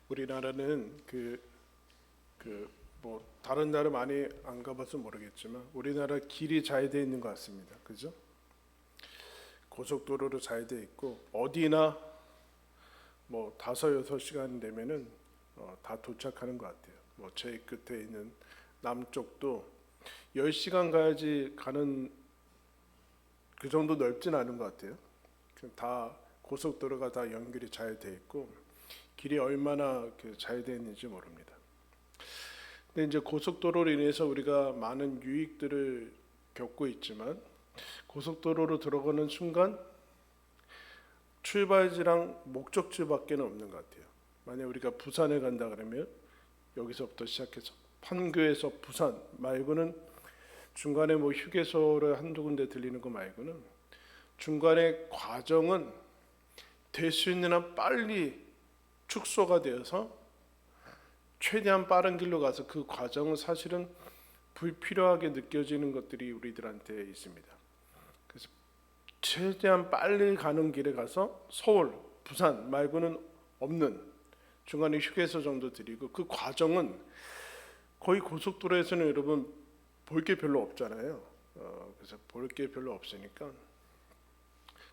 우리나라는 뭐 다른 나라 많이 안 가봐서 모르겠지만 우리나라 길이 잘 돼 있는 것 같습니다. 그죠? 고속도로로 잘 돼 있고 어디나 뭐 5-6시간 되면은 다 도착하는 것 같아요. 뭐 제일 끝에 있는 남쪽도 10시간 가야지 가는 그 정도 넓진 않은 것 같아요. 다 고속도로가 다 연결이 잘 돼 있고 길이 얼마나 잘 돼 있는지 모릅니다. 근데 이제 고속도로로 인해서 우리가 많은 유익들을 겪고 있지만 고속도로로 들어가는 순간 출발지랑 목적지밖에는 없는 것 같아요. 만약 우리가 부산에 간다 그러면 여기서부터 시작해서 판교에서 부산 말고는 중간에 뭐 휴게소를 한두 군데 들리는 거 말고는 중간에 과정은 될 수 있는 한 빨리 축소가 되어서 최대한 빠른 길로 가서 그 과정은 사실은 불필요하게 느껴지는 것들이 우리들한테 있습니다. 그래서 최대한 빨리 가는 길에 가서 서울, 부산 말고는 없는 중간에 휴게소 정도 드리고 그 과정은 거의 고속도로에서는 여러분 볼 게 별로 없잖아요. 그래서 볼 게 별로 없으니까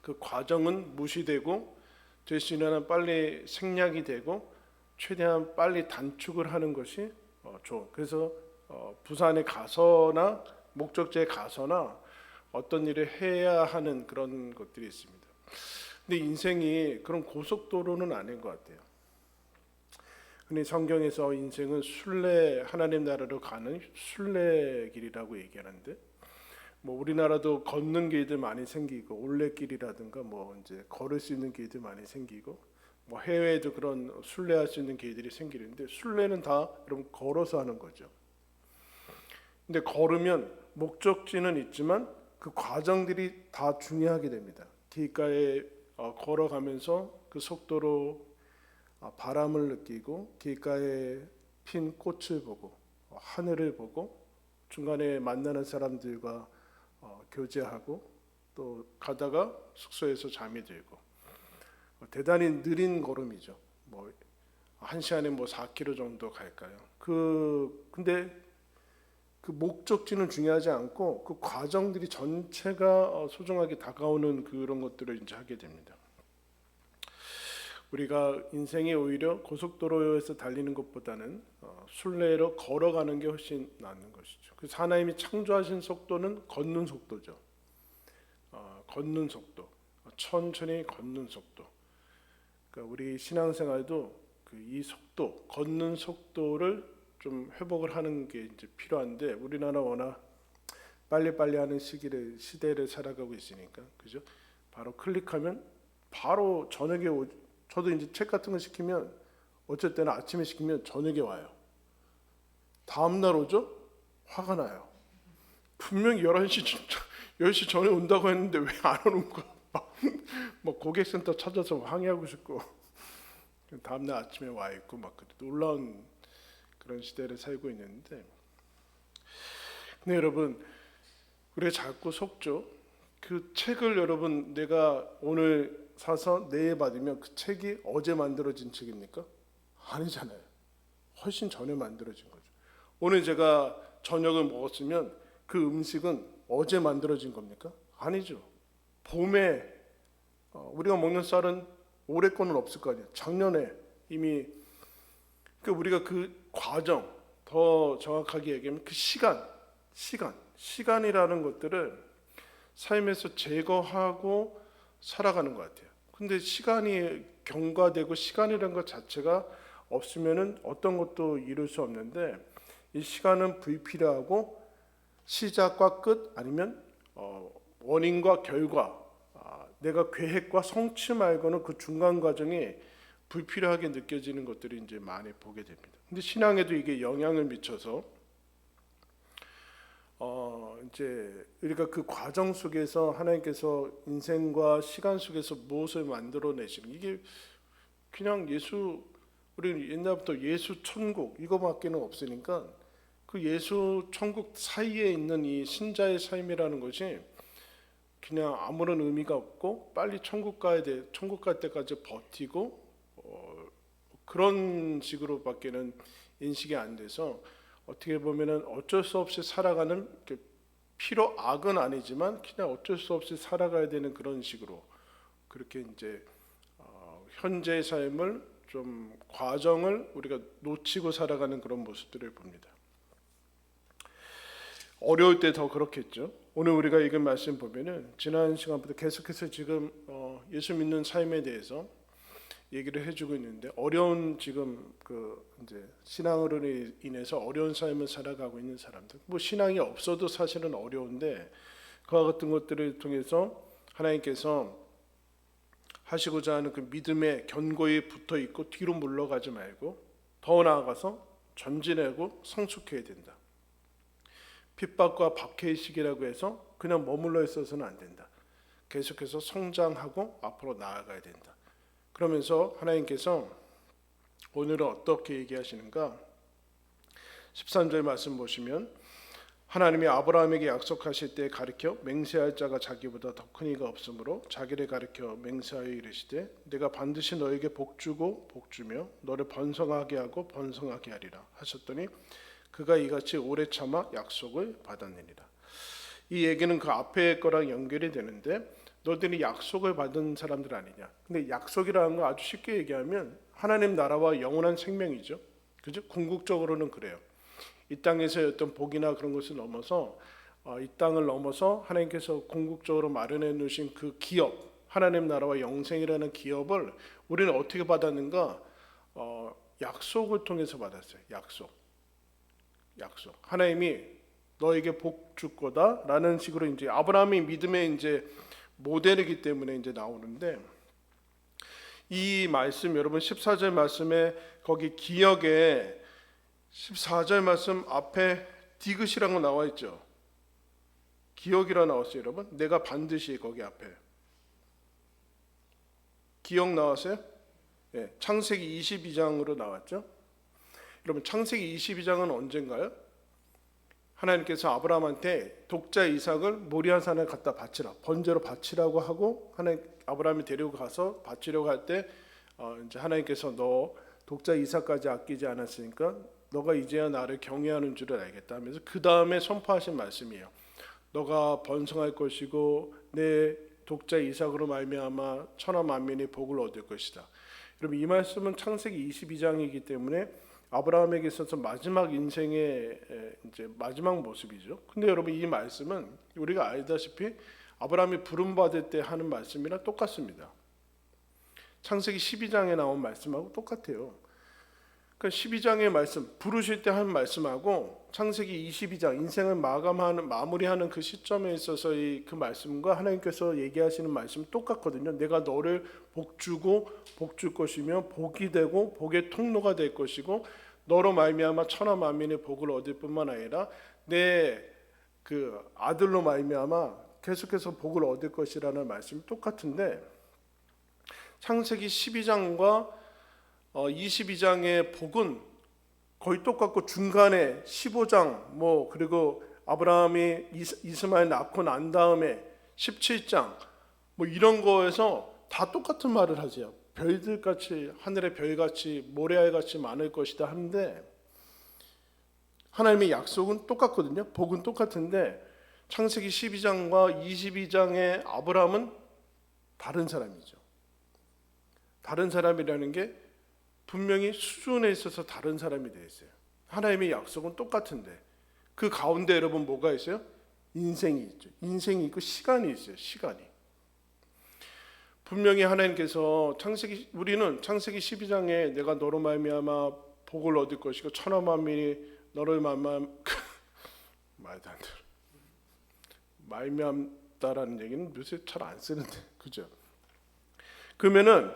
그 과정은 무시되고 될 수 있는 한 빨리 생략이 되고 최대한 빨리 단축을 하는 것이 좋은. 그래서 부산에 가서나 목적지에 가서나 어떤 일을 해야 하는 그런 것들이 있습니다. 근데 인생이 그런 고속도로는 아닌 것 같아요. 근데 성경에서 인생은 순례, 하나님 나라로 가는 순례길이라고 얘기하는데 뭐 우리나라도 걷는 길들 많이 생기고 올레길이라든가 뭐 이제 걸을 수 있는 길들 많이 생기고 뭐 해외에도 그런 순례할 수 있는 길들이 생기는데 순례는 다 여러분 걸어서 하는 거죠. 근데 걸으면 목적지는 있지만 그 과정들이 다 중요하게 됩니다. 길가에 걸어가면서 그 속도로 바람을 느끼고 길가에 핀 꽃을 보고 하늘을 보고 중간에 만나는 사람들과 교제하고 또 가다가 숙소에서 잠이 들고 대단히 느린 걸음이죠. 뭐 1시간에 뭐 4km 정도 갈까요? 근데 그 목적지는 중요하지 않고 그 과정들이 전체가 소중하게 다가오는 그런 것들을 이제 하게 됩니다. 우리가 인생이 오히려 고속도로에서 달리는 것보다는 순례로 걸어가는 게 훨씬 낫는 것이죠. 그래서 하나님이 창조하신 속도는 걷는 속도죠. 걷는 속도, 천천히 걷는 속도. 그러니까 우리 신앙생활도 이 속도, 걷는 속도를 좀 회복을 하는 게 이제 필요한데 우리나라 워낙 빨리빨리 하는 시대를 살아가고 있으니까 그죠? 바로 클릭하면 바로 저녁에 저도 이제 책 같은 거 시키면 어쩔 때는 아침에 시키면 저녁에 와요. 다음 날 오죠? 화가 나요. 분명히 10시 전에 온다고 했는데 왜 안 오는 거야? 뭐 고객센터 찾아서 항의하고 싶고 다음 날 아침에 와 있고 막 놀라운 그런 시대를 살고 있는데 근데 여러분 우리가 자꾸 속죠. 그 책을 여러분 내가 오늘 사서 내일 받으면 그 책이 어제 만들어진 책입니까? 아니잖아요. 훨씬 전에 만들어진 거죠. 오늘 제가 저녁을 먹었으면 그 음식은 어제 만들어진 겁니까? 아니죠. 봄에 우리가 먹는 쌀은 올해 거는 없을 거 아니에요. 작년에 이미 우리가 그 과정 더 정확하게 얘기하면 그 시간이라는 것들을 삶에서 제거하고 살아가는 것 같아요. 근데 시간이 경과되고 시간이라는 것 자체가 없으면은 어떤 것도 이룰 수 없는데 이 시간은 불필요하고 시작과 끝 아니면 원인과 결과 내가 계획과 성취 말고는 그 중간 과정이 불필요하게 느껴지는 것들이 이제 많이 보게 됩니다. 근데 신앙에도 이게 영향을 미쳐서 이제 우리가 그 과정 속에서 하나님께서 인생과 시간 속에서 무엇을 만들어내시는 이게 그냥 우리 옛날부터 예수 천국 이거밖에는 없으니까 그 예수 천국 사이에 있는 이 신자의 삶이라는 것이 그냥 아무런 의미가 없고 빨리 천국 갈 때까지 버티고 그런 식으로밖에는 인식이 안 돼서 어떻게 보면은 어쩔 수 없이 살아가는 필요 악은 아니지만 그냥 어쩔 수 없이 살아가야 되는 그런 식으로 그렇게 이제 현재의 삶을 좀 과정을 우리가 놓치고 살아가는 그런 모습들을 봅니다. 어려울 때 더 그렇겠죠. 오늘 우리가 읽은 말씀 보면은 지난 시간부터 계속해서 지금 예수 믿는 삶에 대해서 얘기를 해주고 있는데 어려운 지금 이제 신앙으로 인해서 어려운 삶을 살아가고 있는 사람들, 뭐 신앙이 없어도 사실은 어려운데 그와 같은 것들을 통해서 하나님께서 하시고자 하는 그 믿음에 견고히 붙어 있고 뒤로 물러가지 말고 더 나아가서 전진하고 성숙해야 된다. 핍박과 박해의 시기라고 해서 그냥 머물러 있어서는 안 된다. 계속해서 성장하고 앞으로 나아가야 된다. 그러면서 하나님께서 오늘은 어떻게 얘기하시는가? 13절 말씀 보시면 하나님이 아브라함에게 약속하실 때 가르쳐 맹세할 자가 자기보다 더 큰 이가 없으므로 자기를 가르쳐 맹세하여 이르시되 내가 반드시 너에게 복주고 복주며 너를 번성하게 하고 번성하게 하리라 하셨더니 그가 이같이 오래 참아 약속을 받았느니라. 이 얘기는 그 앞에 거랑 연결이 되는데 너희들이 약속을 받은 사람들 아니냐. 근데 약속이라는 거 아주 쉽게 얘기하면 하나님 나라와 영원한 생명이죠. 그죠? 궁극적으로는 그래요. 이 땅에서의 어떤 복이나 그런 것을 넘어서 이 땅을 넘어서 하나님께서 궁극적으로 마련해 놓으신 그 기업, 하나님 나라와 영생이라는 기업을 우리는 어떻게 받았는가? 약속을 통해서 받았어요. 약속. 하나님이 너에게 복 줄 거다라는 식으로 이제 아브라함이 믿음의 이제 모델이기 때문에 이제 나오는데 이 말씀 여러분 14절 말씀에 거기 기억에 14절 말씀 앞에 디귿이라는 거 나와 있죠. 기억이라 나왔어요, 여러분. 내가 반드시 거기 앞에 기억 나왔어요? 네, 창세기 22장으로 나왔죠. 여러분 창세기 22장은 언젠가요? 하나님께서 아브라함한테 독자 이삭을 모리아산에 갖다 바치라, 번제로 바치라고 하고 아브라함이 데리고 가서 바치려고 할 때 이제 하나님께서 너 독자 이삭까지 아끼지 않았으니까 너가 이제야 나를 경외하는 줄을 알겠다 하면서 그 다음에 선포하신 말씀이에요. 너가 번성할 것이고 내 독자 이삭으로 말미암아 천하 만민이 복을 얻을 것이다. 여러분 이 말씀은 창세기 22장이기 때문에 아브라함에게 있어서 마지막 인생의 이제 마지막 모습이죠. 근데 여러분 이 말씀은 우리가 알다시피 아브라함이 부름 받을 때 하는 말씀이랑 똑같습니다. 창세기 12장에 나온 말씀하고 똑같아요. 그러니까 12장의 말씀, 부르실 때 한 말씀하고 창세기 22장 인생을 마무리하는 그 시점에 있어서 그 말씀과 하나님께서 얘기하시는 말씀 똑같거든요. 내가 너를 복주고 복줄 것이며 복이 되고 복의 통로가 될 것이고 너로 말미암아 천하 만민의 복을 얻을 뿐만 아니라 내 그 아들로 말미암아 계속해서 복을 얻을 것이라는 말씀이 똑같은데 창세기 12장과 22장의 복은 거의 똑같고 중간에 15장 그리고 아브라함이 이스마엘 낳고 난 다음에 17장 이런 거에서 다 똑같은 말을 하죠. 별들같이 하늘의 별같이 모래알같이 많을 것이다 하는데 하나님의 약속은 똑같거든요. 복은 똑같은데 창세기 12장과 22장의 아브라함은 다른 사람이죠. 다른 사람이라는 게 분명히 수준에 있어서 다른 사람이 되어 있어요. 하나님의 약속은 똑같은데 그 가운데 여러분 뭐가 있어요? 인생이 있죠. 인생이 있고 시간이 있어요. 시간이. 분명히 하나님께서 우리는 창세기 12장에 내가 너로 말미암아 복을 얻을 것이고 천하 만민이 너를 말미암다라는 얘기는 요새 잘 안 쓰는데 그죠? 그러면은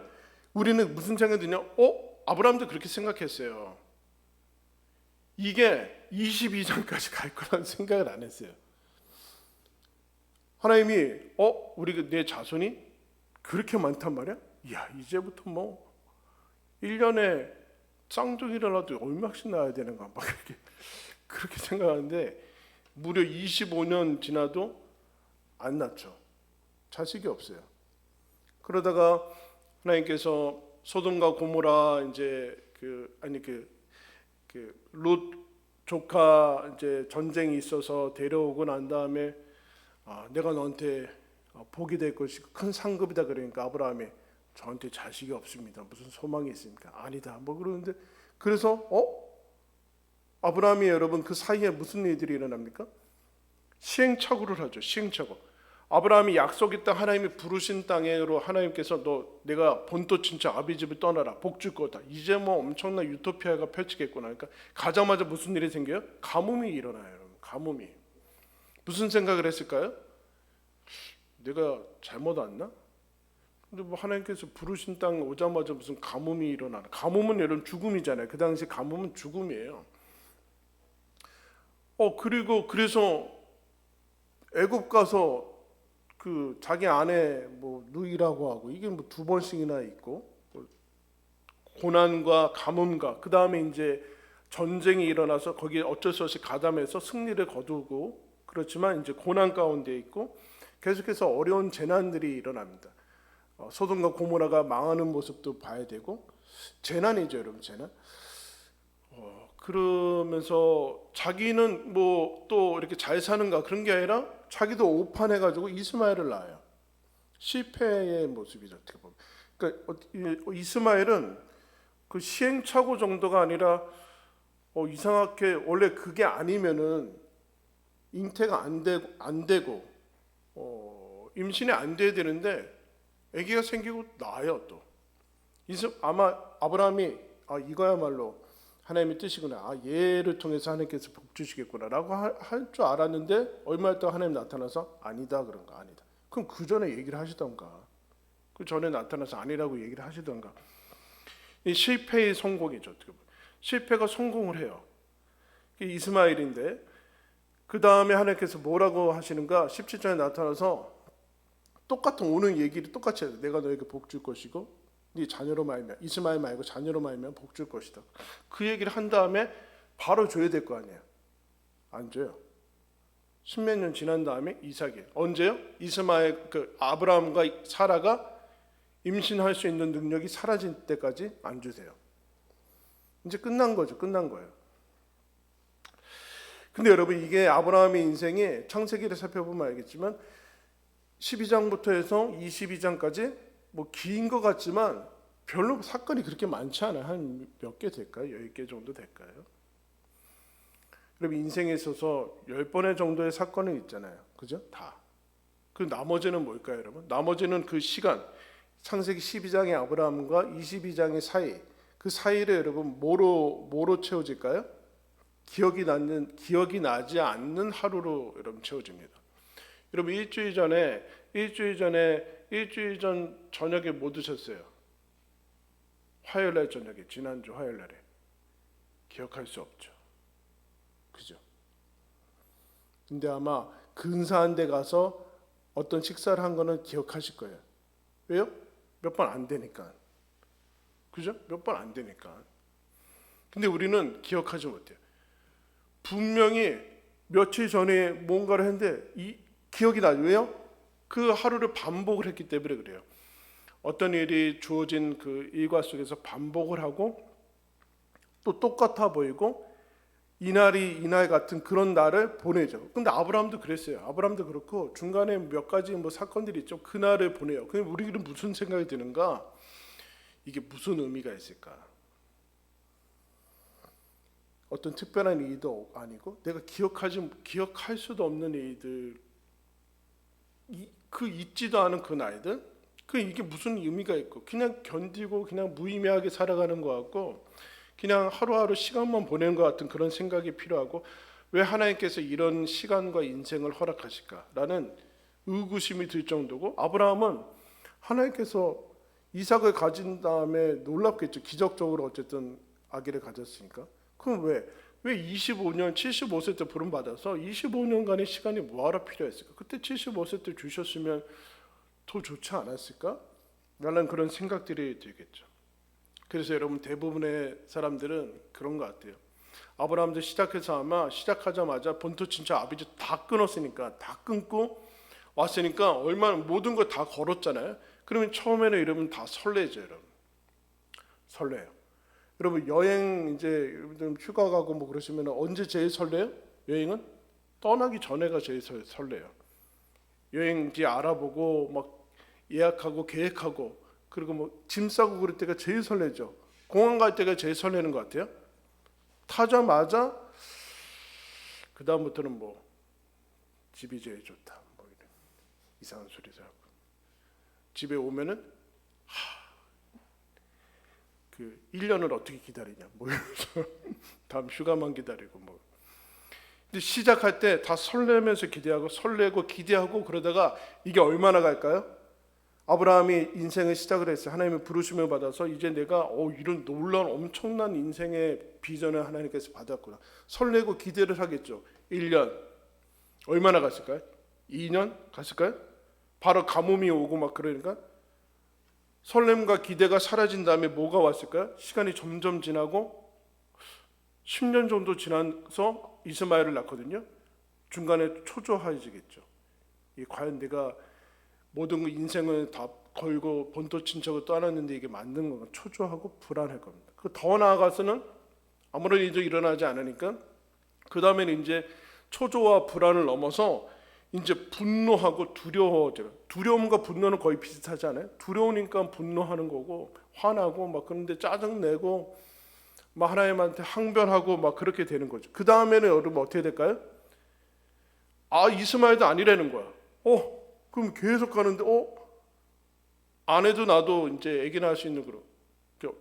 우리는 무슨 생각이 드냐? 아브라함도 그렇게 생각했어요. 이게 22장까지 갈 거라는 생각을 안 했어요. 하나님이 우리 내 자손이 그렇게 많단 말이야? 이야 이제부터 1년에 쌍둥이라도 얼마씩 낳아야 되는가 막 그렇게 생각하는데 무려 25년 지나도 안 낳죠. 자식이 없어요. 그러다가 하나님께서 소돔과 고모라 이제 롯 조카 이제 전쟁이 있어서 데려오고 난 다음에 내가 너한테 복이 될 것이 큰 상급이다 그러니까 아브라함이 저한테 자식이 없습니다. 무슨 소망이 있습니까? 아니다. 뭐 그러는데 그래서 아브라함이 여러분 그 사이에 무슨 일들이 일어납니까? 시행착오를 하죠. 시행착오. 아브라함이 약속의 땅 하나님이 부르신 땅으로 하나님께서 너 내가 본토 친척 아비 집을 떠나라 복 줄 거다. 이제 뭐 엄청난 유토피아가 펼치겠구나. 그러니까 가자마자 무슨 일이 생겨요? 가뭄이 일어나요. 여러분. 가뭄이. 무슨 생각을 했을까요? 내가 잘못 왔나? 근데 뭐 하나님께서 부르신 땅 오자마자 무슨 가뭄이 일어나나? 가뭄은 여러분 죽음이잖아요. 그 당시 가뭄은 죽음이에요. 그리고 그래서 애굽 가서 그 자기 아내 뭐 누이라고 하고 이게 뭐 2번씩이나 있고 고난과 가뭄과 그 다음에 이제 전쟁이 일어나서 거기에 어쩔 수 없이 가담해서 승리를 거두고 그렇지만 이제 고난 가운데 있고 계속해서 어려운 재난들이 일어납니다. 소돔과 고모라가 망하는 모습도 봐야 되고 재난이죠, 여러분 재난. 그러면서 자기는 뭐 또 이렇게 잘 사는가 그런 게 아니라 자기도 오판해가지고 이스마엘을 낳아요. 실패의 모습이죠 어떻게 보면. 그러니까 이스마엘은 그 시행착오 정도가 아니라 이상하게 원래 그게 아니면은 잉태가 안 되고 임신이 안 돼야 되는데 아기가 생기고 나아요 또. 아마 아브라함이 이거야말로 하나님의 뜻이구나. 얘를 통해서 하나님께서 복 주시겠구나라고 할 줄 알았는데 얼마 있다가 하나님 나타나서 아니다 그런 거 아니다. 그럼 그 전에 얘기를 하시던가. 그 전에 나타나서 아니라고 얘기를 하시던가. 이 실패의 성공이죠. 어떻게 보면. 실패가 성공을 해요. 이스마엘인데 그 다음에 하나님께서 뭐라고 하시는가? 17절에 나타나서 똑같은 오는 얘기를 똑같이 해요. 내가 너에게 복 줄 것이고 네 자녀로 말면 이스마엘 말고 자녀로 말면 복 줄 것이다. 그 얘기를 한 다음에 바로 줘야 될 거 아니에요. 안 줘요. 십몇 년 지난 다음에 이삭이 언제요? 이스마엘 아브라함과 사라가 임신할 수 있는 능력이 사라질 때까지 안 주세요. 이제 끝난 거죠. 끝난 거예요. 근데 여러분 이게 아브라함의 인생에 창세기를 살펴보면 알겠지만 12장부터 해서 22장까지 뭐 긴 것 같지만 별로 사건이 그렇게 많지 않아요. 한 몇 개 될까요? 10개 정도 될까요? 여러분 인생에 있어서 10번의 정도의 사건은 있잖아요. 그죠? 다. 그 나머지는 뭘까요, 여러분? 나머지는 그 시간 창세기 12장의 아브라함과 22장의 사이 그 사이를 여러분 뭐로 채워질까요? 기억이 나지 않는 하루로 여러분 채워집니다. 여러분 일주일 전 저녁에 뭐 드셨어요? 화요일날 저녁에 지난주 화요일날에 기억할 수 없죠. 그죠? 근데 아마 근사한 데 가서 어떤 식사를 한 거는 기억하실 거예요. 왜요? 몇 번 안 되니까. 그죠? 몇 번 안 되니까. 근데 우리는 기억하지 못해요. 분명히 며칠 전에 뭔가를 했는데 기억이 나죠. 왜요? 그 하루를 반복을 했기 때문에 그래요. 어떤 일이 주어진 그 일과 속에서 반복을 하고 또 똑같아 보이고 이날이 이날 같은 그런 날을 보내죠. 근데 아브라함도 그랬어요. 아브라함도 그렇고 중간에 몇 가지 뭐 사건들이 있죠. 그날을 보내요. 그럼 우리는 무슨 생각이 드는가? 이게 무슨 의미가 있을까? 어떤 특별한 일도 아니고 내가 기억할 수도 없는 일들 잊지도 않은 그 날들 이게 무슨 의미가 있고 그냥 견디고 그냥 무의미하게 살아가는 것 같고 그냥 하루하루 시간만 보내는 것 같은 그런 생각이 필요하고 왜 하나님께서 이런 시간과 인생을 허락하실까라는 의구심이 들 정도고 아브라함은 하나님께서 이삭을 가진 다음에 놀랍겠죠. 기적적으로 어쨌든 아기를 가졌으니까. 그럼 왜 25년 75세 때 부름받아서 25년간의 시간이 뭐하러 필요했을까? 그때 75세 때 주셨으면 더 좋지 않았을까? 라는 그런 생각들이 들겠죠. 그래서 여러분 대부분의 사람들은 그런 것 같아요. 아브라함도 시작해서 아마 시작하자마자 본토 친척 아비집 다 끊었으니까 다 끊고 왔으니까 얼마나 모든 걸 다 걸었잖아요. 그러면 처음에는 여러분 다 설레죠, 여러분. 설레요. 여러분 여행 이제 좀 휴가 가고 뭐 그러시면 언제 제일 설레요? 여행은 떠나기 전에가 제일 설레요. 여행지 알아보고 막 예약하고 계획하고 그리고 뭐 짐 싸고 그럴 때가 제일 설레죠. 공항 갈 때가 제일 설레는 것 같아요. 타자마자 그 다음부터는 뭐 집이 제일 좋다. 뭐 이런 이상한 소리도 하고 집에 오면은 그 1년을 어떻게 기다리냐 뭐 이러면서 다음 휴가만 기다리고 뭐. 근데 시작할 때 다 설레면서 기대하고 설레고 기대하고 그러다가 이게 얼마나 갈까요? 아브라함이 인생을 시작을 했어요. 하나님의 부르심을 받아서 이제 내가 이런 놀라운 엄청난 인생의 비전을 하나님께서 받았구나. 설레고 기대를 하겠죠. 1년 얼마나 갔을까요? 2년 갔을까요? 바로 가뭄이 오고 막 그러니까 설렘과 기대가 사라진 다음에 뭐가 왔을까요? 시간이 점점 지나고 10년 정도 지나서 이스마엘을 낳거든요. 중간에 초조해지겠죠. 과연 내가 모든 인생을 다 걸고 본토 친척을 떠났는데 이게 맞는 건가? 초조하고 불안할 겁니다. 더 나아가서는 아무런 일도 일어나지 않으니까 그 다음에는 이제 초조와 불안을 넘어서 이제 분노하고 두려워져요. 두려움과 분노는 거의 비슷하잖아요. 두려우니까 분노하는 거고 화나고 막 그런데 짜증 내고 막 하나님한테 항변하고 막 그렇게 되는 거죠. 그 다음에는 여러분 어떻게 될까요? 이스마엘도 아니라는 거야. 그럼 계속 가는데 아내도 나도 이제 아기 낳을 수 있는 그런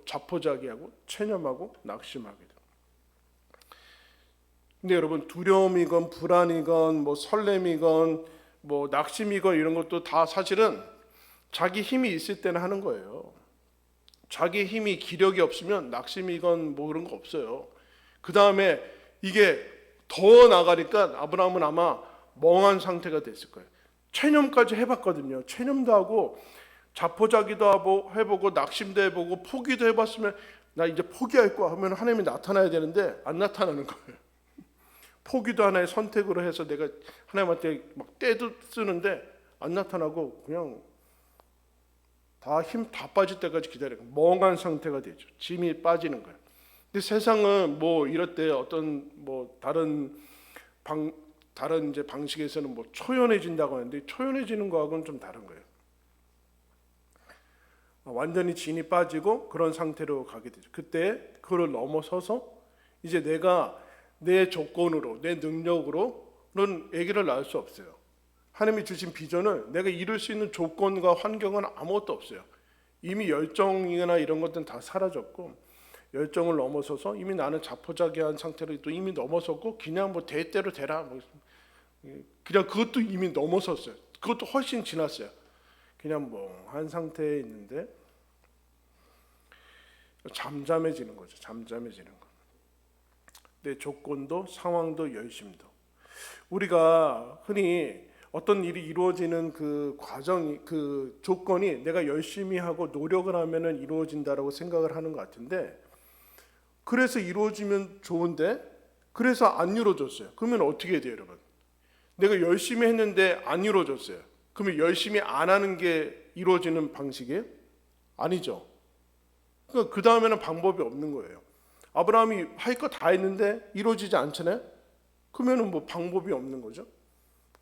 자포자기하고 체념하고 낙심하게 돼요. 근데 여러분 두려움이건 불안이건 뭐 설렘이건 뭐 낙심이건 이런 것도 다 사실은 자기 힘이 있을 때는 하는 거예요. 자기 힘이 기력이 없으면 낙심이건 뭐 그런 거 없어요. 그 다음에 이게 더 나가니까 아브라함은 아마 멍한 상태가 됐을 거예요. 체념까지 해봤거든요. 체념도 하고 자포자기도 하고 해보고 낙심도 해보고 포기도 해봤으면 나 이제 포기할 거야 하면 하나님이 나타나야 되는데 안 나타나는 거예요. 포기도 하나의 선택으로 해서 내가 하나님한테 막 떼도 쓰는데 안 나타나고 그냥 힘 다 빠질 때까지 기다려요. 멍한 상태가 되죠. 짐이 빠지는 거예요. 근데 세상은 뭐 이럴 때 어떤 뭐 다른 이제 방식에서는 뭐 초연해진다고 하는데 초연해지는 거하고는 좀 다른 거예요. 완전히 진이 빠지고 그런 상태로 가게 되죠. 그때 그걸 넘어서서 이제 내가 내 조건으로 내 능력으로는 아기를 낳을 수 없어요. 하나님이 주신 비전을 내가 이룰 수 있는 조건과 환경은 아무것도 없어요. 이미 열정이나 이런 것들은 다 사라졌고 열정을 넘어서서 이미 나는 자포자기한 상태로 또 이미 넘어섰고 그냥 뭐 대대로 되라 뭐 그냥 그것도 이미 넘어섰어요. 그것도 훨씬 지났어요. 그냥 멍한 상태에 있는데 잠잠해지는 거죠. 잠잠해지는 거. 내 조건도 상황도 열심도 우리가 흔히 어떤 일이 이루어지는 그 과정이 그 조건이 내가 열심히 하고 노력을 하면은 이루어진다라고 생각을 하는 것 같은데 그래서 이루어지면 좋은데 그래서 안 이루어졌어요. 그러면 어떻게 돼요, 여러분? 내가 열심히 했는데 안 이루어졌어요. 그러면 열심히 안 하는 게 이루어지는 방식이에요? 아니죠. 그러니까 그 다음에는 방법이 없는 거예요. 아브라함이 할 거 다 했는데 이루어지지 않잖아요. 그러면은 뭐 방법이 없는 거죠.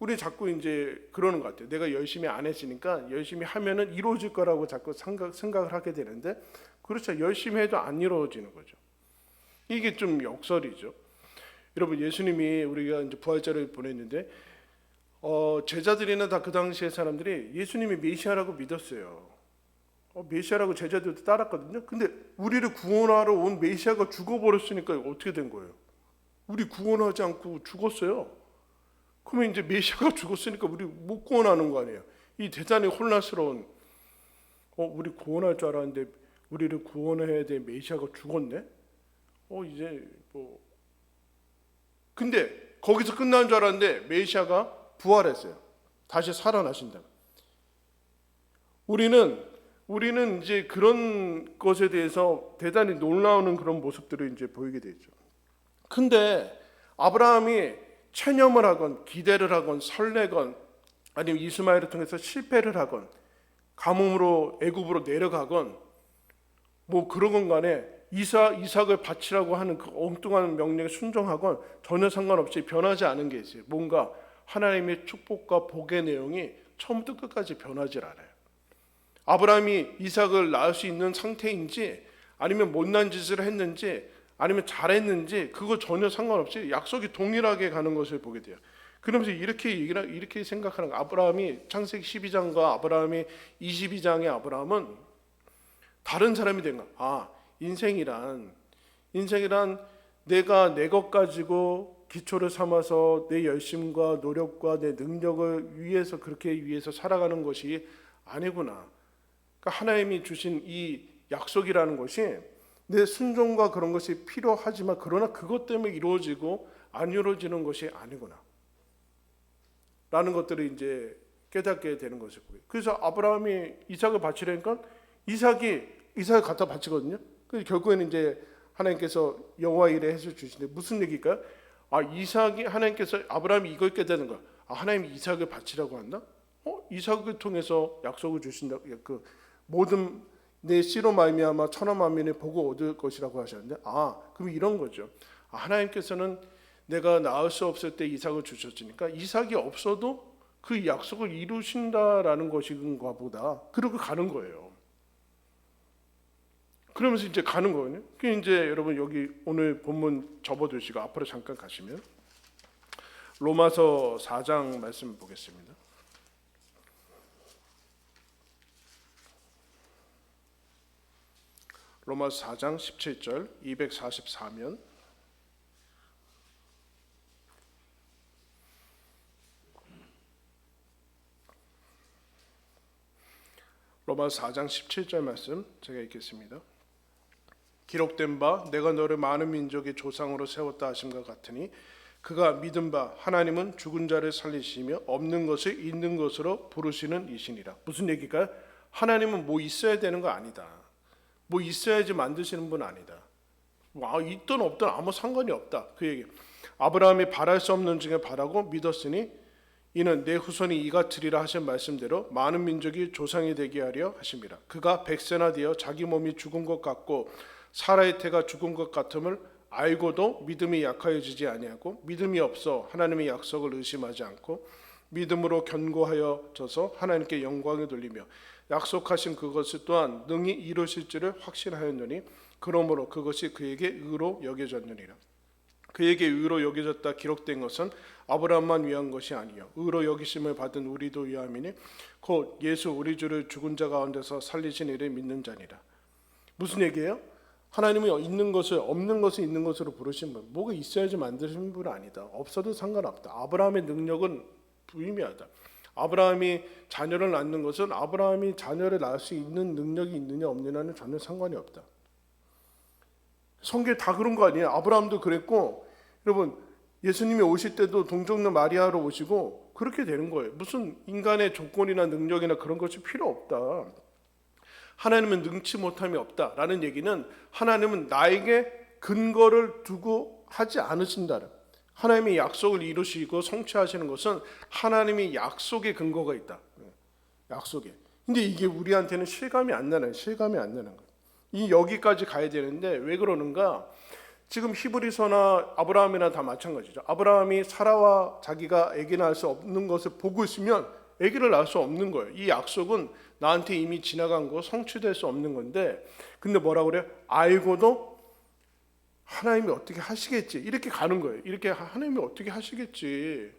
우리 자꾸 이제 그러는 것 같아요. 내가 열심히 안 했으니까 열심히 하면은 이루어질 거라고 자꾸 생각을 하게 되는데 그렇죠. 열심히 해도 안 이루어지는 거죠. 이게 좀 역설이죠. 여러분 예수님이 우리가 이제 부활절을 보냈는데 제자들이나 다 그 당시의 사람들이 예수님이 메시아라고 믿었어요. 메시아라고 제자들도 따랐거든요. 근데 우리를 구원하러 온 메시아가 죽어버렸으니까 어떻게 된 거예요? 우리 구원하지 않고 죽었어요. 그러면 이제 메시아가 죽었으니까 우리 못 구원하는 거 아니에요? 이 대단히 혼란스러운 우리 구원할 줄 알았는데 우리를 구원해야 될 메시아가 죽었네? 이제 뭐 근데 거기서 끝난 줄 알았는데 메시아가 부활했어요. 다시 살아나신다. 우리는 이제 그런 것에 대해서 대단히 놀라우는 그런 모습들을 이제 보이게 되죠. 근데 아브라함이 체념을 하건 기대를 하건 설레건 아니면 이스마엘을 통해서 실패를 하건 가뭄으로 애굽으로 내려가건 뭐 그런 건 간에 이삭을 바치라고 하는 그 엉뚱한 명령에 순종하건 전혀 상관없이 변하지 않은 게 있어요. 뭔가 하나님의 축복과 복의 내용이 처음부터 끝까지 변하지 않아요. 아브라함이 이삭을 낳을 수 있는 상태인지 아니면 못난 짓을 했는지 아니면 잘했는지 그거 전혀 상관없이 약속이 동일하게 가는 것을 보게 돼요. 그러면서 이렇게 생각하는 거. 아브라함이 창세기 12장과 아브라함이 22장의 아브라함은 다른 사람이 된 거야. 인생이란 내가 내 것 가지고 기초를 삼아서 내 열심과 노력과 내 능력을 위해서 그렇게 위해서 살아가는 것이 아니구나. 그러니까 하나님이 주신 이 약속이라는 것이 내 순종과 그런 것이 필요하지만 그러나 그것 때문에 이루어지고 안 이루어지는 것이 아니구나 라는 것들을 이제 깨닫게 되는 것을 보여요. 그래서 아브라함이 이삭을 바치려니까 이삭을 갖다 바치거든요. 그래서 결국에는 이제 하나님께서 여호와 이레 해서 주시는데 무슨 얘기일까요? 이삭이 하나님께서 아브라함이 이걸 깨닫는 거야. 하나님이 이삭을 바치라고 한다? 이삭을 통해서 약속을 주신다. 그 모든 내 씨로 말미암아 천하 만민의 복을 얻을 것이라고 하셨는데 그럼 이런 거죠. 하나님께서는 내가 낳을 수 없을 때 이삭을 주셨으니까 이삭이 없어도 그 약속을 이루신다라는 것인가 보다. 그러고 가는 거예요. 그러면서 이제 가는 거거든요. 그 이제 여러분 여기 오늘 본문 접어두시고 앞으로 잠깐 가시면 로마서 4장 말씀 보겠습니다. 로마서 4장 17절 244면 로마서 4장 17절 말씀 제가 읽겠습니다. 기록된 바 내가 너를 많은 민족의 조상으로 세웠다 하심과 같으니 그가 믿은 바 하나님은 죽은 자를 살리시며 없는 것을 있는 것으로 부르시는 이시니라. 무슨 얘기일까요? 하나님은 뭐 있어야 되는 거 아니다. 뭐 있어야지 만드시는 분 아니다. 있든 없든 아무 상관이 없다. 그 얘기. 아브라함이 바랄 수 없는 중에 바라고 믿었으니 이는 내 후손이 이같으리라 하신 말씀대로 많은 민족이 조상이 되게 하려 하심이라. 그가 백세나 되어 자기 몸이 죽은 것 같고 사라의 태가 죽은 것 같음을 알고도 믿음이 약하여지지 아니하고 믿음이 없어 하나님의 약속을 의심하지 않고 믿음으로 견고하여져서 하나님께 영광을 돌리며 약속하신 그것을 또한 능히 이루실 줄을 확신하였느니 그러므로 그것이 그에게 의로 여겨졌느니라. 그에게 의로 여겨졌다 기록된 것은 아브라함만 위한 것이 아니요 의로 여기심을 받은 우리도 위함이니 곧 예수 우리 주를 죽은 자 가운데서 살리신 이를 믿는 자니라. 무슨 얘기예요? 하나님은 있는 것을 없는 것을 있는 것으로 부르신 분. 뭐가 있어야지 만드신 분은 아니다. 없어도 상관없다. 아브라함의 능력은 무의미하다. 아브라함이 자녀를 낳는 것은 아브라함이 자녀를 낳을 수 있는 능력이 있느냐 없느냐는 전혀 상관이 없다. 성경에 다 그런 거 아니에요? 아브라함도 그랬고 여러분 예수님이 오실 때도 동정녀 마리아로 오시고 그렇게 되는 거예요. 무슨 인간의 조건이나 능력이나 그런 것이 필요 없다. 하나님은 능치 못함이 없다라는 얘기는 하나님은 나에게 근거를 두고 하지 않으신다는 하나님이 약속을 이루시고 성취하시는 것은 하나님이 약속에 근거가 있다. 약속에. 근데 이게 우리한테는 실감이 안 나는 거예요. 이 여기까지 가야 되는데 왜 그러는가? 지금 히브리서나 아브라함이나 다 마찬가지죠. 아브라함이 사라와 자기가 아기 낳을 수 없는 것을 보고 있으면 아기를 낳을 수 없는 거예요. 이 약속은 나한테 이미 지나간 거 성취될 수 없는 건데 근데 뭐라고 그래요? 알고도 하나님이 어떻게 하시겠지 이렇게 가는 거예요. 이렇게 하나님이 어떻게 하시겠지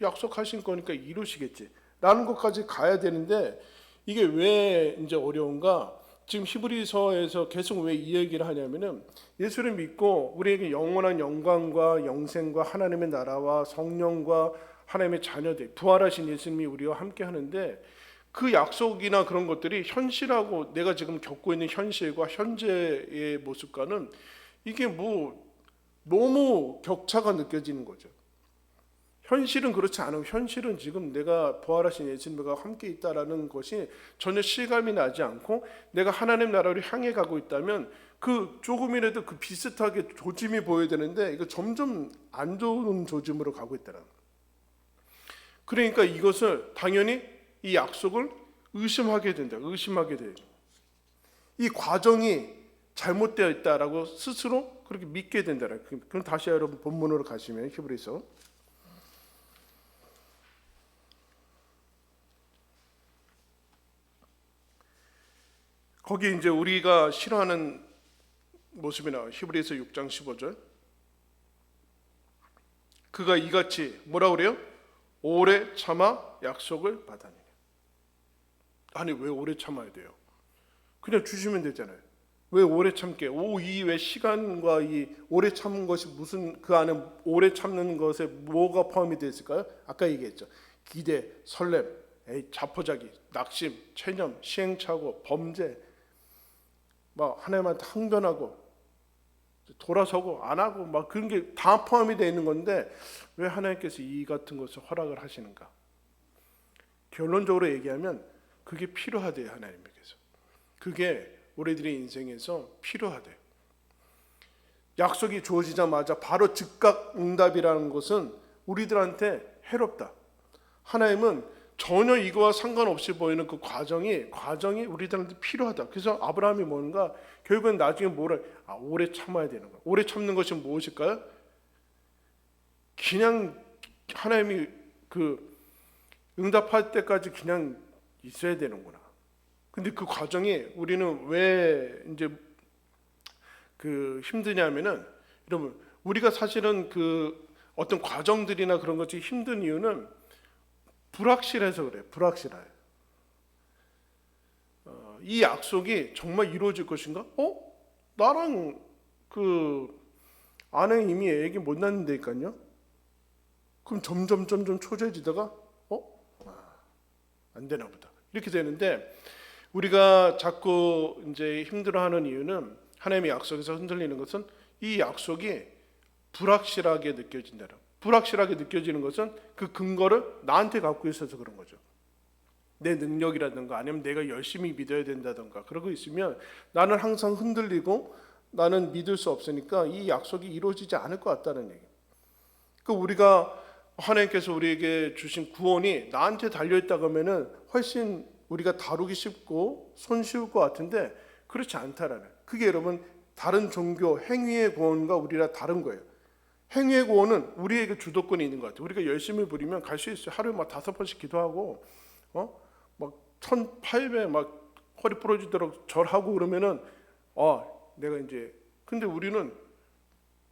약속하신 거니까 이루시겠지 라는 것까지 가야 되는데 이게 왜 이제 어려운가? 지금 히브리서에서 계속 왜 이 얘기를 하냐면은 예수를 믿고 우리에게 영원한 영광과 영생과 하나님의 나라와 성령과 하나님의 자녀들 부활하신 예수님이 우리와 함께 하는데 그 약속이나 그런 것들이 현실하고 내가 지금 겪고 있는 현실과 현재의 모습과는 이게 뭐 너무 격차가 느껴지는 거죠. 현실은 그렇지 않아요. 현실은 지금 내가 부활하신 예수님과 함께 있다라는 것이 전혀 실감이 나지 않고 내가 하나님 나라를 향해 가고 있다면 그 조금이라도 그 비슷하게 조짐이 보여야 되는데 이거 점점 안 좋은 조짐으로 가고 있다는 거예요. 그러니까 이것을 당연히 이 약속을 의심하게 돼요. 이 과정이 잘못되어 있다라고 스스로 그렇게 믿게 된다는. 그럼 다시 여러분 본문으로 가시면 히브리서 거기 이제 우리가 싫어하는 모습이 나와요. 히브리서 6장 15절. 그가 이같이 뭐라 그래요? 오래 참아 약속을 받았느냐. 아니 왜 오래 참아야 돼요? 그냥 주시면 되잖아요. 왜 오래 참게? 왜 시간과 이 오래 참는 것이 무슨 그 안에 오래 참는 것에 뭐가 포함이 되어 있을까요? 아까 얘기했죠. 기대, 설렘, 자포자기, 낙심, 체념, 시행착오, 범죄, 막 하나님한테 항변하고 돌아서고 안 하고 막 그런 게 다 포함이 되어 있는 건데 왜 하나님께서 이 같은 것을 허락을 하시는가? 결론적으로 얘기하면 그게 필요하대요. 하나님께서. 그게 우리들의 인생에서 필요하대요. 약속이 주어지자마자 바로 즉각 응답이라는 것은 우리들한테 해롭다. 하나님은 전혀 이거와 상관없이 보이는 그 과정이 우리들한테 필요하다. 그래서 아브라함이 뭔가 결국은 나중에 오래 참아야 되는 거야. 오래 참는 것이 무엇일까요? 그냥 하나님이 그 응답할 때까지 그냥 있어야 되는구나. 근데 그 과정이 우리는 왜 이제 그 힘드냐면은 여러분 우리가 사실은 그 어떤 과정들이나 그런 것이 힘든 이유는 불확실해서 그래. 불확실해. 이 약속이 정말 이루어질 것인가? 나랑 그 아내 이미 애기 못 낳는다니까요. 그럼 점점 초조해지다가 안 되나 보다. 이렇게 되는데 우리가 자꾸 이제 힘들어하는 이유는 하나님의 약속에서 흔들리는 것은 이 약속이 불확실하게 느껴진다. 불확실하게 느껴지는 것은 그 근거를 나한테 갖고 있어서 그런 거죠. 내 능력이라든가 아니면 내가 열심히 믿어야 된다든가 그러고 있으면 나는 항상 흔들리고 나는 믿을 수 없으니까 이 약속이 이루어지지 않을 것 같다는 얘기예요. 그 우리가 하나님께서 우리에게 주신 구원이 나한테 달려있다고 하면은 훨씬 우리가 다루기 쉽고 손쉬울 것 같은데 그렇지 않다라는. 그게 여러분 다른 종교 행위의 구원과 우리랑 다른 거예요. 행위의 구원은 우리에게 주도권이 있는 것 같아요. 우리가 열심히 부리면 갈 수 있어요. 하루에 막 5번씩 기도하고 막 1800 막 허리 부러지도록 절하고 그러면은 내가 이제 근데 우리는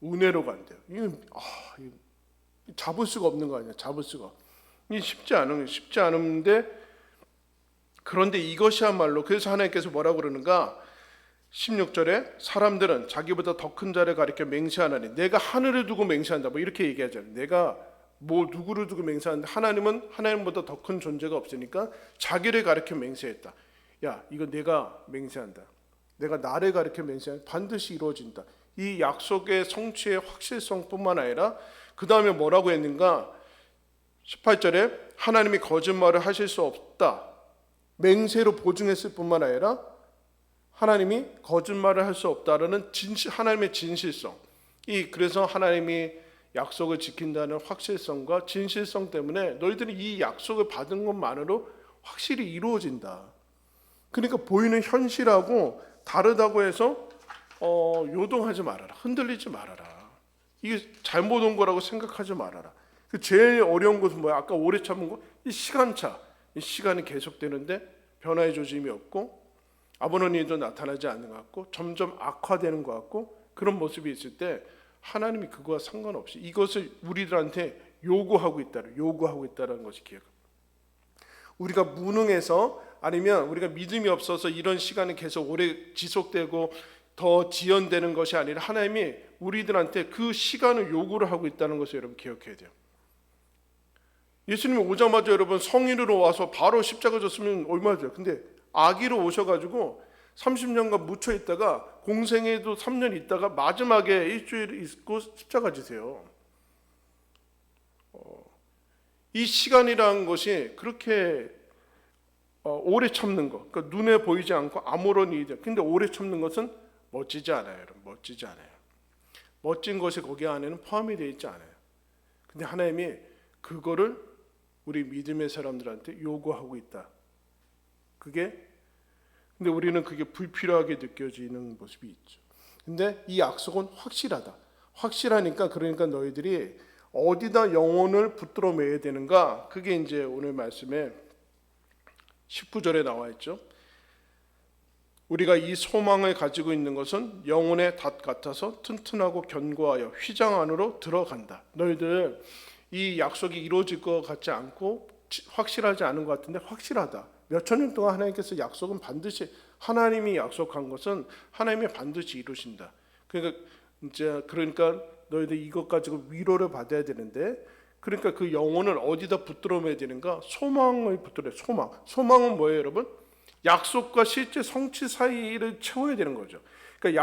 은혜로 간대요. 이건 잡을 수가 없는 거 아니야. 잡을 수가. 이게 쉽지 않은데 그런데 이것이야말로 그래서 하나님께서 뭐라고 그러는가? 16절에 사람들은 자기보다 더 큰 자를 가리켜 맹세하나니 내가 하늘을 두고 맹세한다. 뭐 이렇게 얘기하잖아요. 내가 뭐 누구를 두고 맹세하는데 하나님은 하나님보다 더 큰 존재가 없으니까 자기를 가리켜 맹세했다. 야, 이거 내가 맹세한다. 내가 나를 가리켜 맹세한다. 반드시 이루어진다. 이 약속의 성취의 확실성뿐만 아니라 그 다음에 뭐라고 했는가? 18절에 하나님이 거짓말을 하실 수 없다. 맹세로 보증했을 뿐만 아니라 하나님이 거짓말을 할 수 없다라는 하나님의 진실성. 그래서 하나님이 약속을 지킨다는 확실성과 진실성 때문에 너희들이 이 약속을 받은 것만으로 확실히 이루어진다. 그러니까 보이는 현실하고 다르다고 해서 요동하지 말아라. 흔들리지 말아라. 이게 잘못 온 거라고 생각하지 말아라. 그 제일 어려운 것은 뭐야? 아까 오래 참은 거? 이 시간차. 이 시간이 계속되는데 변화의 조짐이 없고 아버는 일도 나타나지 않는 것 같고 점점 악화되는 것 같고 그런 모습이 있을 때 하나님이 그거와 상관없이 이것을 우리들한테 요구하고 있다는 것이 기억. 우리가 무능해서 아니면 우리가 믿음이 없어서 이런 시간이 계속 오래 지속되고 더 지연되는 것이 아니라 하나님이 우리들한테 그 시간을 요구를 하고 있다는 것을 여러분 기억해야 돼요. 예수님이 오자마자 여러분 성인으로 와서 바로 십자가 졌으면 얼마나 돼요. 근데 아기로 오셔가지고 30년간 묻혀 있다가 공생에도 3년 있다가 마지막에 일주일 있고 십자가 지세요. 이 시간이라는 것이 그렇게 오래 참는 것, 그러니까 눈에 보이지 않고 아무런 일이. 근데 오래 참는 것은 멋지지 않아요, 여러분. 멋지지 않아요. 멋진 것이 거기 안에는 포함이 되어 있지 않아요. 근데 하나님이 그거를 우리 믿음의 사람들한테 요구하고 있다. 그게 근데 우리는 그게 불필요하게 느껴지는 모습이 있죠. 근데 이 약속은 확실하다. 확실하니까, 그러니까 너희들이 어디다 영혼을 붙들어 매야 되는가? 그게 이제 오늘 말씀에 19절에 나와 있죠. 우리가 이 소망을 가지고 있는 것은 영혼의 닷 같아서 튼튼하고 견고하여 휘장 안으로 들어간다. 너희들 이 약속이 이루어질 것 같지 않고 확실하지 않은 것 같은데 확실하다. 몇천 년 동안 하나님께서 약속은 반드시, 하나님이 약속한 것은 하나님이 반드시 이루신다. 그러니까 너희들 이것 가지고 위로를 받아야 되는데, 그러니까 그 영혼을 어디다 붙들어 매야 되는가? 소망을 붙들어. 소망은 뭐예요, 여러분? 약속과 실제 성취 사이를 채워야 되는 거죠. 그러니까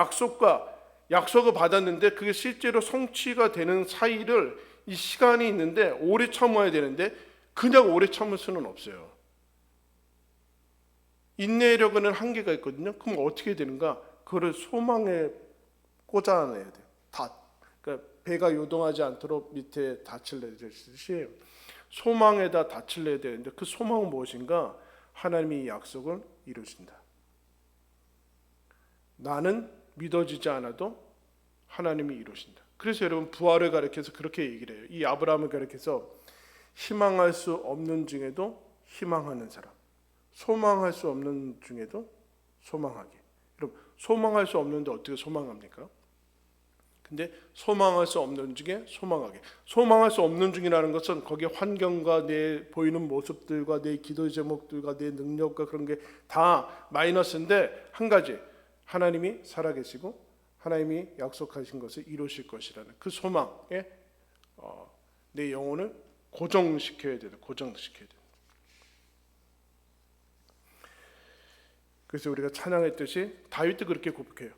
약속을 받았는데 그게 실제로 성취가 되는 사이를, 이 시간이 있는데 오래 참아야 되는데 그냥 오래 참을 수는 없어요. 인내력에는 한계가 있거든요. 그럼 어떻게 되는가? 그거를 소망에 꽂아내야 돼요. 그러니까 배가 요동하지 않도록 밑에 닻을 내듯이 소망에다 닻을 내야 되는데, 그 소망은 무엇인가? 하나님이 약속을 이루신다. 나는 믿어지지 않아도 하나님이 이루신다. 그래서 여러분, 부활을 가리켜서 그렇게 얘기를 해요. 이 아브라함을 가리켜서 희망할 수 없는 중에도 희망하는 사람, 소망할 수 없는 중에도 소망하게. 여러분, 소망할 수 없는데 어떻게 소망합니까? 근데 소망할 수 없는 중에 소망하게. 소망할 수 없는 중이라는 것은 거기에 환경과 내 보이는 모습들과 내 기도 제목들과 내 능력과 그런 게 다 마이너스인데, 한 가지, 하나님이 살아계시고 하나님이 약속하신 것을 이루실 것이라는 그 소망에 내 영혼을 고정시켜야 돼요. 고정시켜야 돼요. 그래서 우리가 찬양했듯이 다윗도 그렇게 고백해요.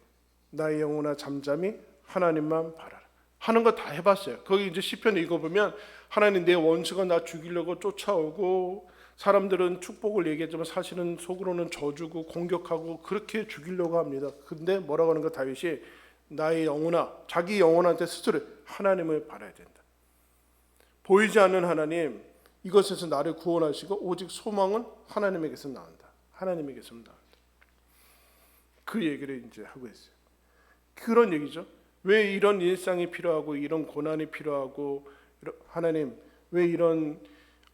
나의 영혼아 잠잠히 하나님만 바라라. 하는 거 다 해봤어요. 거기 이제 시편 읽어보면 하나님, 내 원수가 나 죽이려고 쫓아오고, 사람들은 축복을 얘기하지만 사실은 속으로는 저주고 공격하고 그렇게 죽이려고 합니다. 근데 뭐라고 하는 거, 다윗이 나의 영혼아, 자기 영혼한테 스스로 하나님을 바라야 된다. 보이지 않는 하나님, 이것에서 나를 구원하시고 오직 소망은 하나님에게서 나온다. 하나님에게서 나온다. 그 얘기를 이제 하고 있어요. 그런 얘기죠. 왜 이런 일상이 필요하고 이런 고난이 필요하고, 하나님 왜 이런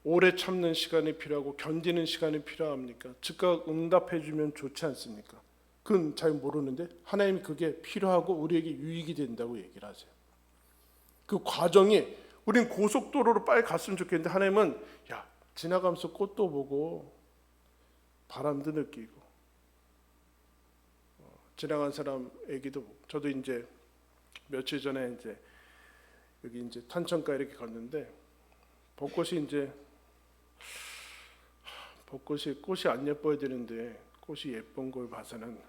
오래 참는 시간이 필요하고 견디는 시간이 필요합니까? 즉각 응답해 주면 좋지 않습니까? 그건 잘 모르는데 하나님이 그게 필요하고 우리에게 유익이 된다고 얘기를 하세요. 그 과정이, 우린 고속도로로 빨리 갔으면 좋겠는데 하나님은 지나가면서 꽃도 보고 바람도 느끼고 지나간 사람 얘기도 보고. 저도 이제 며칠 전에 이제 여기 이제 탄천가 이렇게 갔는데 벚꽃이 꽃이 안 예뻐야 되는데 꽃이 예쁜 걸 봐서는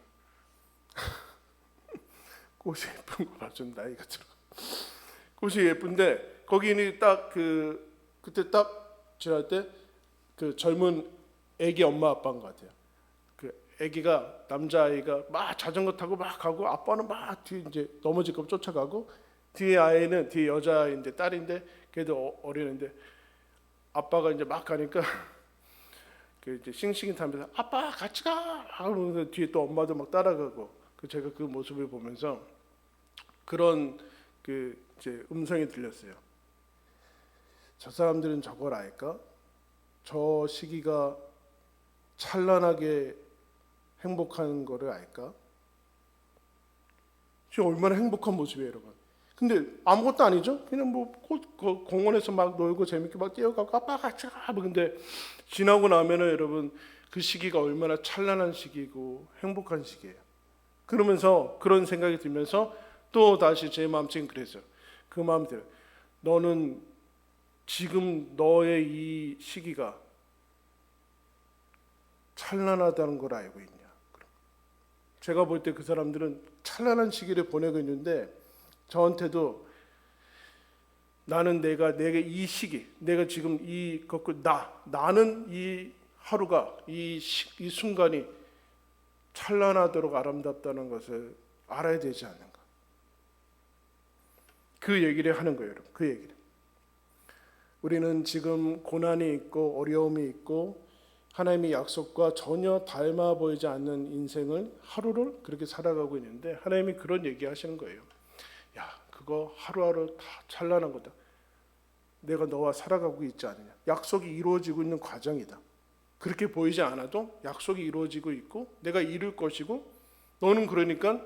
꽃이 예쁜 걸 봐서는 나이가 들어. 꽃이 예쁜데 거기는 딱 그때 딱 지날 때 그 젊은 애기 엄마 아빠인 것 같아요. 그 애기가, 남자아이가 막 자전거 타고 막 가고, 아빠는 막 뒤에 이제 넘어질까 봐 쫓아가고, 뒤에 아이는, 뒤에 여자인데 딸인데 걔도 어리는데 아빠가 이제 막 가니까 그 이제 싱싱이 타면서 아빠 같이 가 하면서 뒤에 또 엄마도 막 따라가고, 제가 그 모습을 보면서 그런 그 이제 음성이 들렸어요. 저 사람들은 저걸 알까? 저 시기가 찬란하게 행복한 거를 알까? 지금 얼마나 행복한 모습이에요, 여러분. 근데 아무것도 아니죠. 그냥 뭐 공원에서 막 놀고 재밌게 막 뛰어가고 아빠 같이 가. 근데 지나고 나면은 여러분, 그 시기가 얼마나 찬란한 시기고 행복한 시기예요. 그러면서 그런 생각이 들면서 또 다시 제 마음속엔 그랬어요. 그 마음이 들어요. 너는 지금 너의 이 시기가 찬란하다는 걸 알고 있냐? 제가 볼 때 그 사람들은 찬란한 시기를 보내고 있는데, 저한테도 나는 내가 이 시기, 내가 지금 나는 이 하루가, 이 순간이 찬란하도록 아름답다는 것을 알아야 되지 않는가? 그 얘기를 하는 거예요, 여러분. 그 얘기를. 우리는 지금 고난이 있고 어려움이 있고 하나님의 약속과 전혀 닮아 보이지 않는 인생을 하루를 그렇게 살아가고 있는데 하나님이 그런 얘기 하시는 거예요. 야, 그거 하루하루 다 찬란한 거다. 내가 너와 살아가고 있지 않느냐. 약속이 이루어지고 있는 과정이다. 그렇게 보이지 않아도 약속이 이루어지고 있고 내가 이룰 것이고 너는 그러니까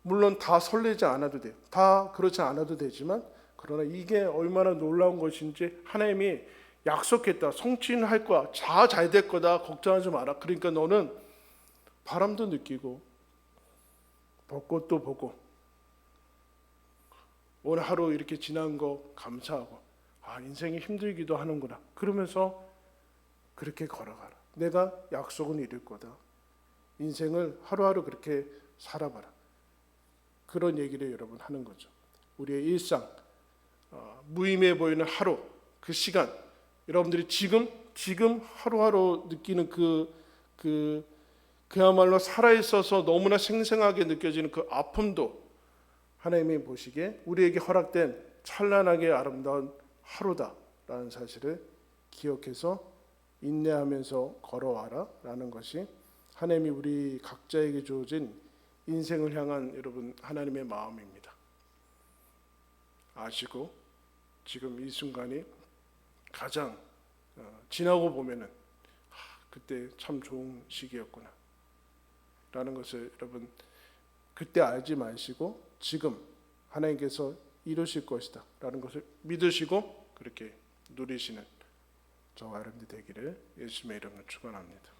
물론 다 설레지 않아도 돼요. 다 그렇지 않아도 되지만 그러나 이게 얼마나 놀라운 것인지 하나님이 약속했다. 성취할 거야. 잘 될 거다. 걱정하지 마라. 그러니까 너는 바람도 느끼고 벚꽃도 보고 오늘 하루 이렇게 지난 거 감사하고 인생이 힘들기도 하는구나. 그러면서 그렇게 걸어가라. 내가 약속은 이룰 거다. 인생을 하루하루 그렇게 살아봐라. 그런 얘기를 여러분 하는 거죠. 우리의 일상, 무의미해 보이는 하루, 그 시간, 여러분들이 지금 하루하루 느끼는 그야말로 살아있어서 너무나 생생하게 느껴지는 그 아픔도 하나님이 보시기에 우리에게 허락된 찬란하게 아름다운 하루다라는 사실을 기억해서 인내하면서 걸어와라 라는 것이 하나님이 우리 각자에게 주어진 인생을 향한 여러분 하나님의 마음입니다. 아시고 지금 이 순간이 가장 지나고 보면은 그때 참 좋은 시기였구나 라는 것을 여러분 그때 알지 마시고 지금 하나님께서 이루실 것이다 라는 것을 믿으시고 그렇게 누리시는 저와 여러분들 되기를 예수님의 이름으로 축원합니다.